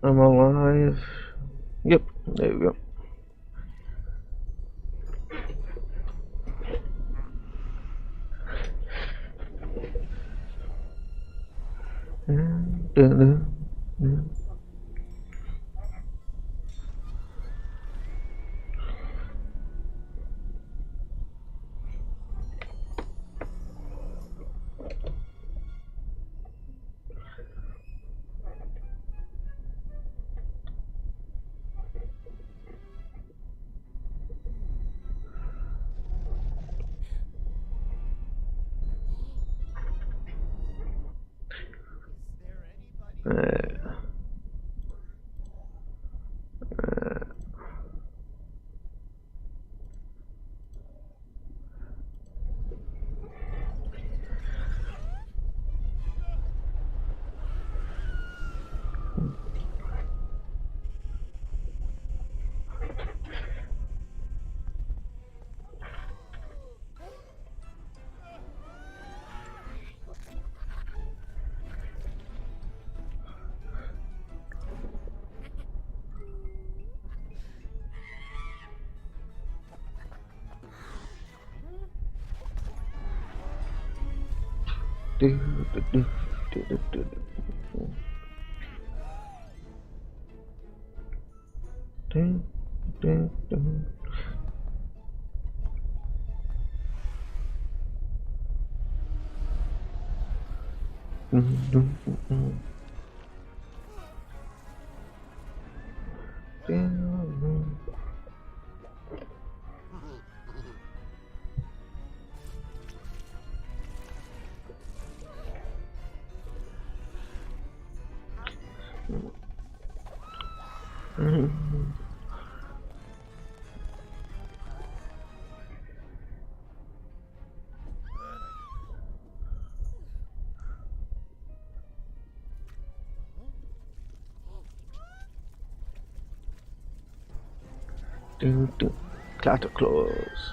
I'm alive. Yep, there we go. Clatter claws.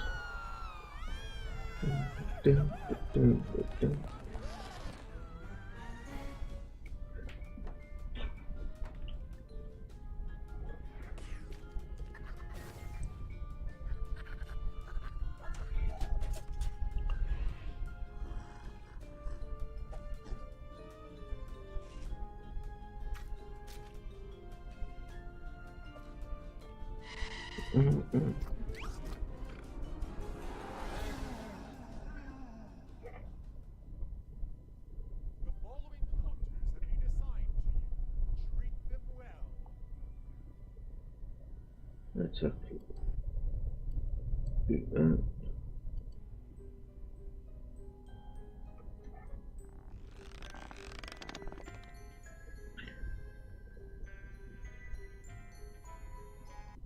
Let's actually do that.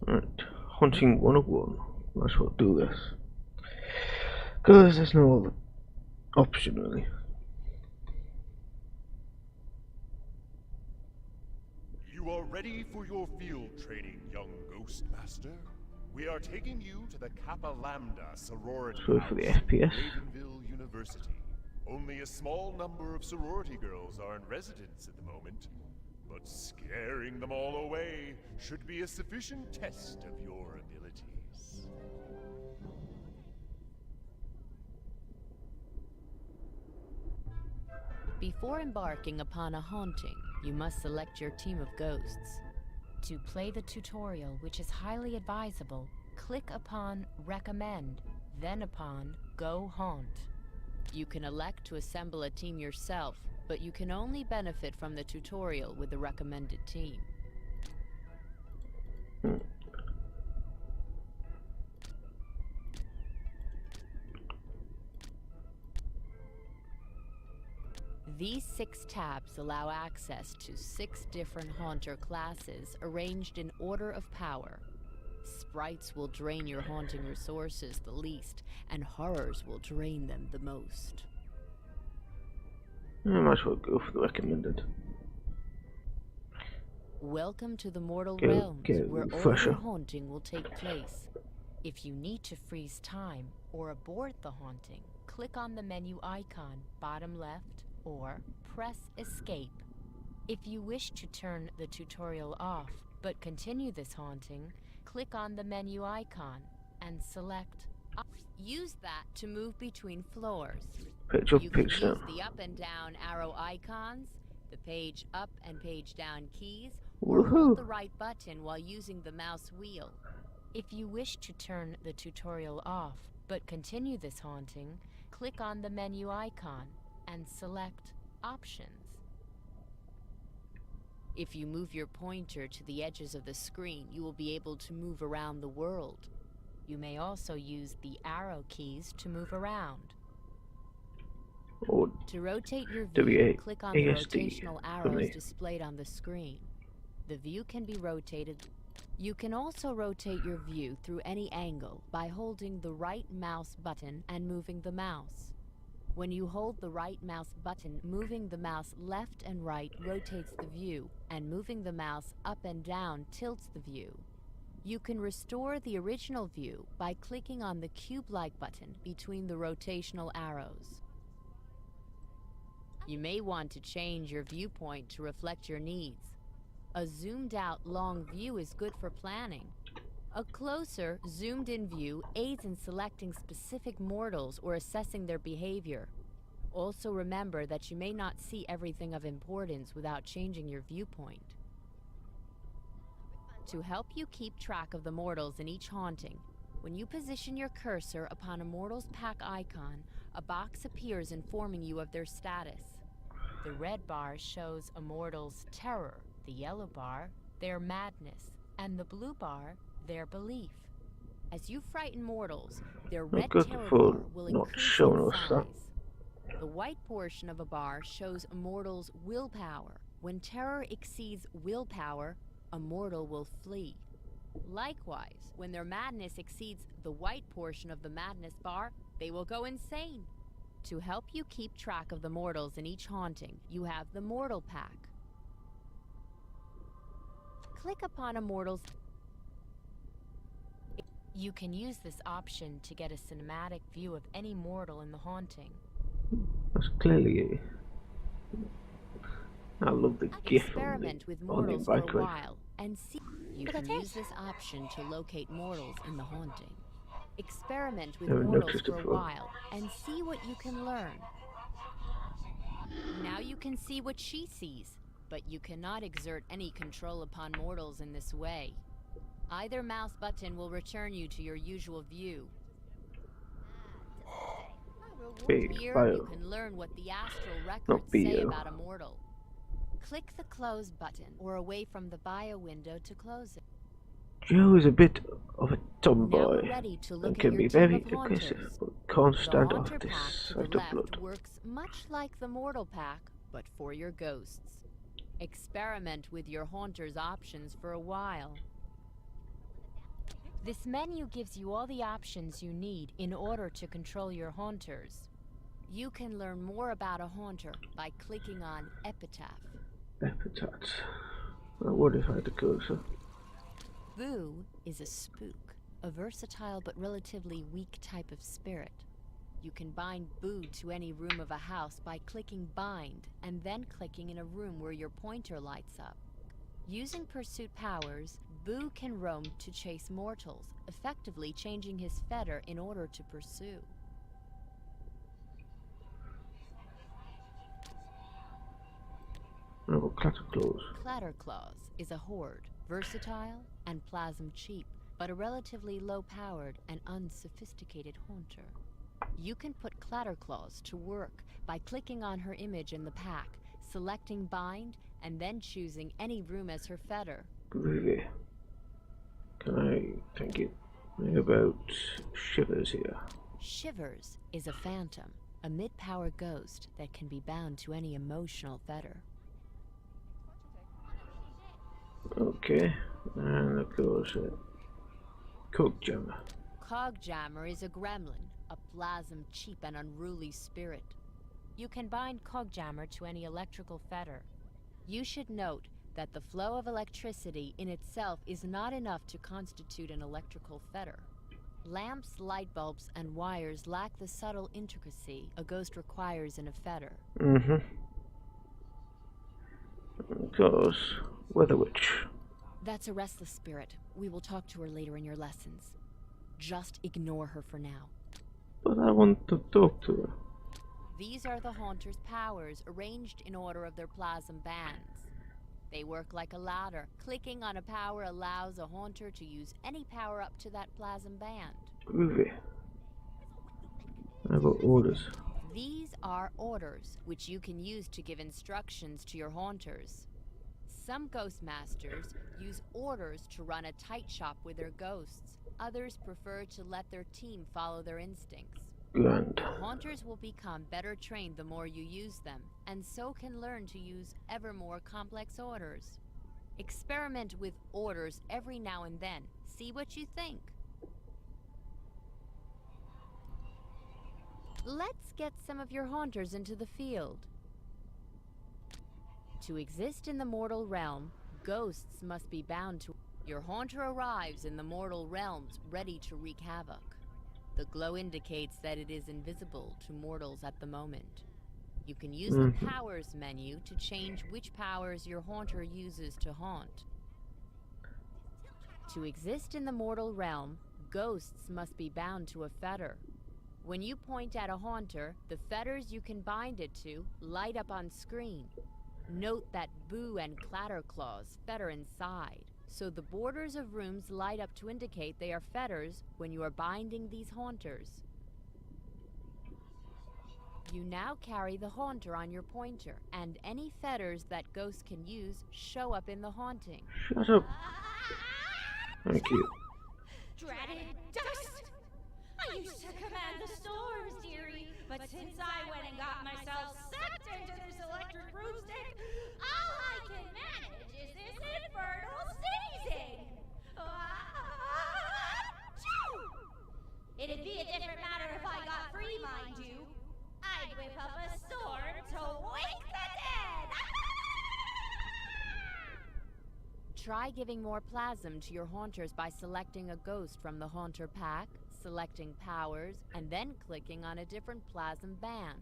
Right, hunting 101. Might as well do this. Because there's no other option really. You are ready for your field training, young Ghost Master. We are taking you to the Kappa Lambda sorority Sorry for the FPS. Ravenville University. Only a small number of sorority girls are in residence at the moment, but scaring them all away should be a sufficient test of your abilities. Before embarking upon a haunting, you must select your team of ghosts. To play the tutorial, which is highly advisable, click upon Recommend, then upon Go Haunt. You can elect to assemble a team yourself, but you can only benefit from the tutorial with the recommended team. These 6 tabs allow access to 6 different Haunter classes arranged in order of power. Sprites will drain your haunting resources the least, and horrors will drain them the most. I might as well go for the recommended. Welcome to the mortal realms, where all your haunting will take place. If you need to freeze time or abort the haunting, click on the menu icon bottom left or press escape. If you wish to turn the tutorial off, but continue this haunting, click on the menu icon and select Use that to move between floors. Pitch up, You can pitch use down. the up and down arrow icons, the page up and page down keys, or Woohoo! hold the right button while using the mouse wheel. If you wish to turn the tutorial off, but continue this haunting, click on the menu icon and select Options. If you move your pointer to the edges of the screen, you will be able to move around the world. You may also use the arrow keys to move around. Or To rotate your view, W-A- click on the ASD rotational for me. arrows displayed on the screen. The view can be rotated. You can also rotate your view through any angle by holding the right mouse button and moving the mouse. When you hold the right mouse button, moving the mouse left and right rotates the view, and moving the mouse up and down tilts the view. You can restore the original view by clicking on the cube-like button between the rotational arrows. You may want to change your viewpoint to reflect your needs. A zoomed-out long view is good for planning. A closer, zoomed-in view aids in selecting specific mortals or assessing their behavior. Also remember that you may not see everything of importance without changing your viewpoint. To help you keep track of the mortals in each haunting, when you position your cursor upon a mortal's pack icon, a box appears informing you of their status. The red bar shows a mortal's terror, the yellow bar, their madness, and the blue bar, their belief. As you frighten mortals, their red good terror for bar will not increase showing in us that. size. The white portion of a bar shows a mortal's willpower. When terror exceeds willpower, a mortal will flee. Likewise, when their madness exceeds the white portion of the madness bar, they will go insane. To help you keep track of the mortals in each haunting, you have the Mortal Pack. Click upon a mortal's... You can use this option to get a cinematic view of any mortal in the haunting. That's clearly. I love the GIF Experiment with on the mortals for a bike race. while and see. You can use this option to locate mortals in the haunting. Experiment with Never mortals noticed for it a before. while and see what you can learn. Now you can see what she sees, but you cannot exert any control upon mortals in this way. Either mouse button will return you to your usual view. Big Here bio. you can learn what the astral records Not say bio. about a mortal. Click the close button or away from the bio window to close it. Joe is a bit of a Now tomboy we're ready to and look at can your be team very of aggressive, haunters. but can't The stand off Haunter this Pack to the sight of left blood. works much like the Mortal Pack, but for your ghosts. Experiment with your Haunter's options for a while. This menu gives you all the options you need in order to control your Haunters. You can learn more about a Haunter by clicking on Epitaph. Epithets. What if I had a cursor? Boo is a spook, a versatile but relatively weak type of spirit. You can bind Boo to any room of a house by clicking Bind and then clicking in a room where your pointer lights up. Using pursuit powers, Boo can roam to chase mortals, effectively changing his fetter in order to pursue. Oh, Clatterclaws. Clatterclaws is a horde, versatile and plasm cheap, but a relatively low-powered and unsophisticated haunter. You can put Clatterclaws to work by clicking on her image in the pack, selecting Bind, and then choosing any room as her fetter. Really? Can I thank you? How about Shivers here? Shivers is a phantom, a mid-power ghost that can be bound to any emotional fetter. Okay, and of course, Coke Jammer. Cogjammer is a gremlin, a plasm cheap and unruly spirit. You can bind Cogjammer to any electrical fetter. You should note that the flow of electricity in itself is not enough to constitute an electrical fetter. Lamps, light bulbs, and wires lack the subtle intricacy a ghost requires in a fetter. Because Weather Witch. That's a restless spirit. We will talk to her later in your lessons. Just ignore her for now. But I want to talk to her. These are the Haunter's powers, arranged in order of their plasm bands. They work like a ladder. Clicking on a power allows a Haunter to use any power up to that plasm band. Groovy. I got orders. These are orders, which you can use to give instructions to your Haunters. Some ghost masters use orders to run a tight shop with their ghosts. Others prefer to let their team follow their instincts. Grand. Haunters will become better trained the more you use them, and so can learn to use ever more complex orders. Experiment with orders every now and then. See what you think. Let's get some of your Haunters into the field. To exist in the mortal realm, ghosts must be bound to... Your Haunter arrives in the mortal realms, ready to wreak havoc. The glow indicates that it is invisible to mortals at the moment. You can use the Powers menu to change which powers your Haunter uses to haunt. To exist in the mortal realm, ghosts must be bound to a fetter. When you point at a Haunter, the fetters you can bind it to light up on screen. Note that Boo and Clatterclaws fetter inside, so the borders of rooms light up to indicate they are fetters when you are binding these Haunters. You now carry the Haunter on your pointer, and any fetters that ghosts can use show up in the haunting. Shut up. Thank you. Dreaded dust! I used to command the storms, dearie, but since I went and got myself sucked into this electric broomstick, all I can manage is this infernal sneezing! It'd be a different matter if I got free, mind you. I'd whip up a storm to wake the dead! Try giving more plasm to your Haunters by selecting a ghost from the Haunter pack, selecting powers, and then clicking on a different plasm band.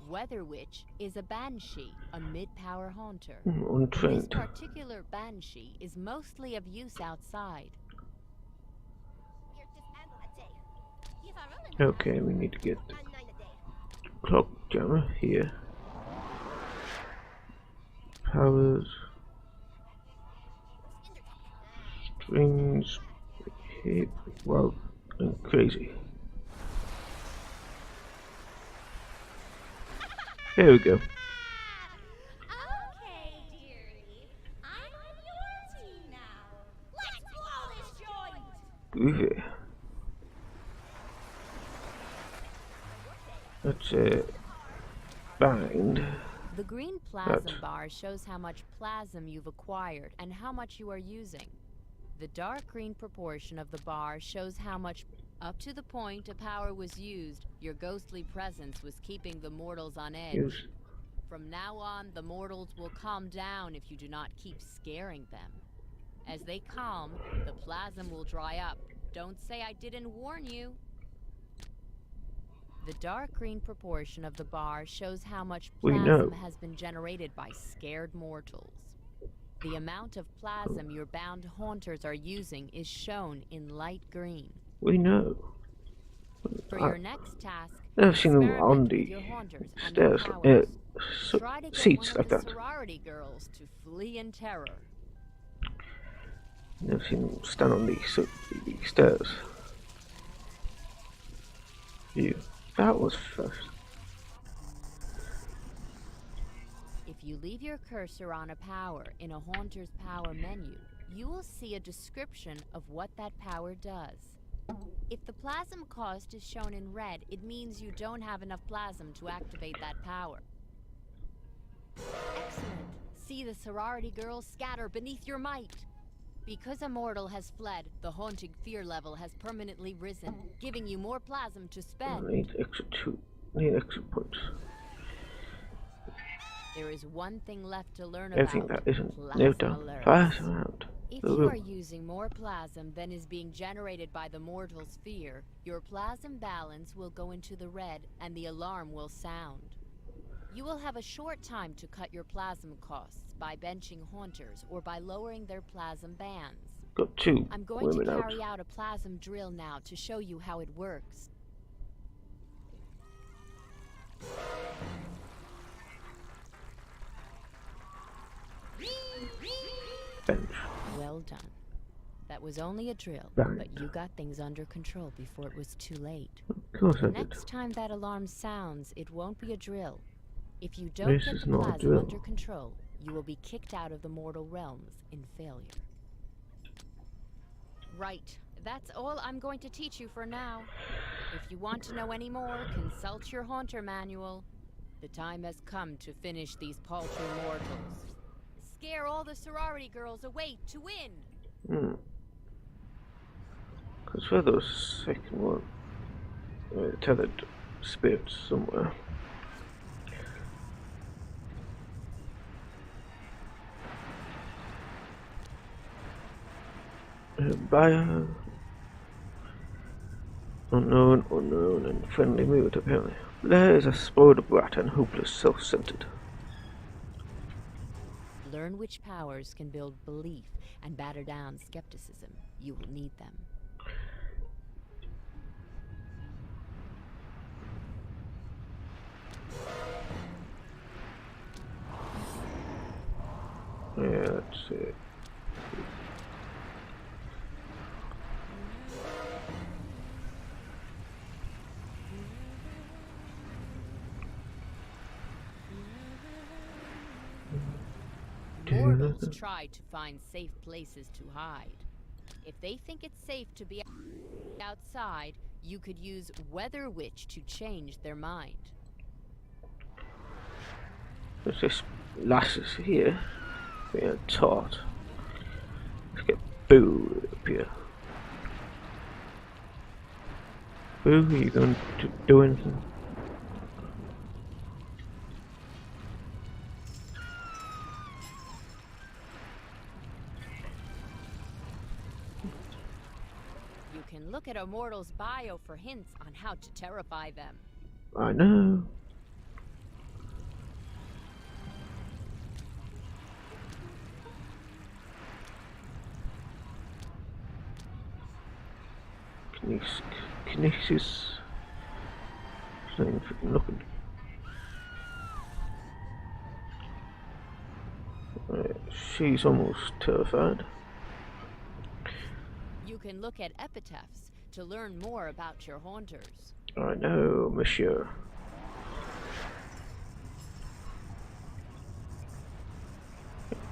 Weather Witch is a Banshee, a mid-power Haunter. This Untrained. particular Banshee is mostly of use outside. Okay, we need to get the clock jammer here. Powers. Strings. Hip. Wow. And crazy. Here we go. Okay, dearie. I'm on your team now. Let's blow this joint! Groovy. That's bind. The green plasm bar shows how much plasm you've acquired and how much you are using. The dark green proportion of the bar shows how much, up to the point a power was used, your ghostly presence was keeping the mortals on edge. Use. From now on, the mortals will calm down if you do not keep scaring them. As they calm, the plasm will dry up. Don't say I didn't warn you. The dark green proportion of the bar shows how much plasm has been generated by scared mortals. The amount of plasm your bound Haunters are using is shown in light green. We know. For your next task, I've seen them experiment on with the your Haunters and their stairs, powers. Try to get seats one like of the that. sorority girls to flee in terror. Never seen them stand on the stairs. You. That was fast. If you leave your cursor on a power in a Haunter's power menu, you will see a description of what that power does. If the plasm cost is shown in red, it means you don't have enough plasm to activate that power. Excellent. See the sorority girls scatter beneath your might. Because a mortal has fled, the haunting fear level has permanently risen, giving you more plasm to I spend. need extra points. There is one thing left to learn Everything about. that isn't Plasma nailed down. alerts. Pass around. If the you room. are using more plasm than is being generated by the mortal's fear, your plasm balance will go into the red and the alarm will sound. You will have a short time to cut your plasm costs by benching haunters or by lowering their plasm bands. Got two I'm going to women out. carry out a plasm drill now to show you how it works. Bench. Well done. That was only a drill, Right. but you got things under control before it was too late. Of course I did. Next time that alarm sounds, it won't be a drill. If you don't This get is the not a plasm drill. under control, you will be kicked out of the mortal realms in failure. Right. That's all I'm going to teach you for now. If you want to know any more, consult your Haunter manual. The time has come to finish these paltry mortals. Scare all the sorority girls away to win! Because for the second one, tethered spirits somewhere. Buyer. Unknown, and friendly mood apparently. Blair is a spoiled brat and hopeless, self-centered. Learn which powers can build belief and batter down skepticism. You will need them. Yeah, that's it. Mortals try to find safe places to hide. If they think it's safe to be outside, you could use Weather Witch to change their mind. There's this lasses here being taught. Let's get Boo up here. Boo, are you going to do anything? You can look at a mortal's bio for hints on how to terrify them. I know. Kinesis. There's nothing freaking looking. Right, she's almost terrified. You can look at epitaphs to learn more about your haunters. I know, monsieur.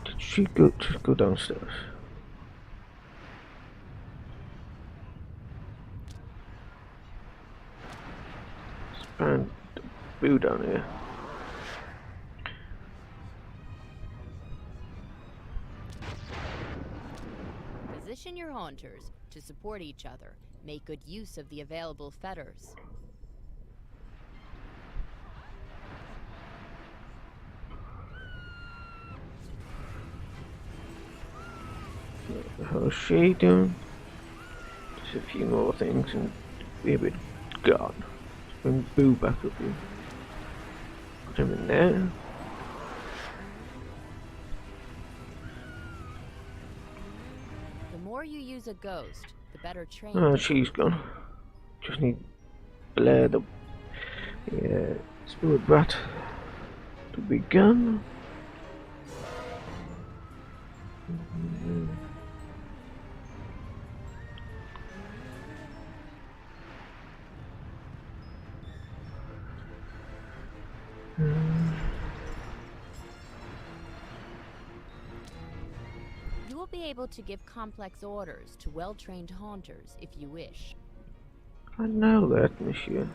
Did she go downstairs? And Boo down here. Position your haunters to support each other. Make good use of the available fetters. How's she doing? Just a few more things and be a bit gone. Bring Boo back up here. Put him in there. The more you use a ghost, the better trained. Oh, she's gone. Just need Blair the spirit brat to be gone. You will be able to give complex orders to well-trained haunters if you wish. I know that, monsieur.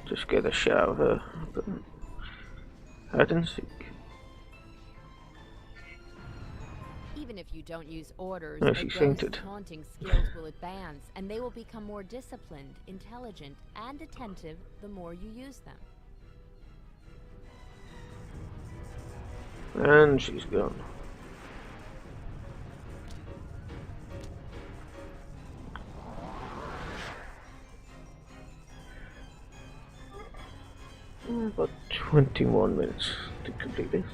Just get a shot of her. But hide and seek. Even if you don't use orders, No, a she ghost's fainted. haunting skills will advance, and they will become more disciplined, intelligent, and attentive the more you use them. And she's gone. About 21 minutes to complete this.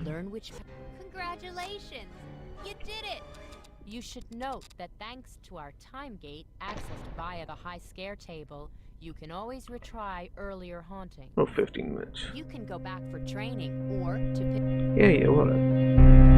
Learn which... Congratulations! You did it! You should note that thanks to our time gate accessed via the high scare table, you can always retry earlier haunting. Oh, 15 minutes. You can go back for training or to pick... Yeah, whatever.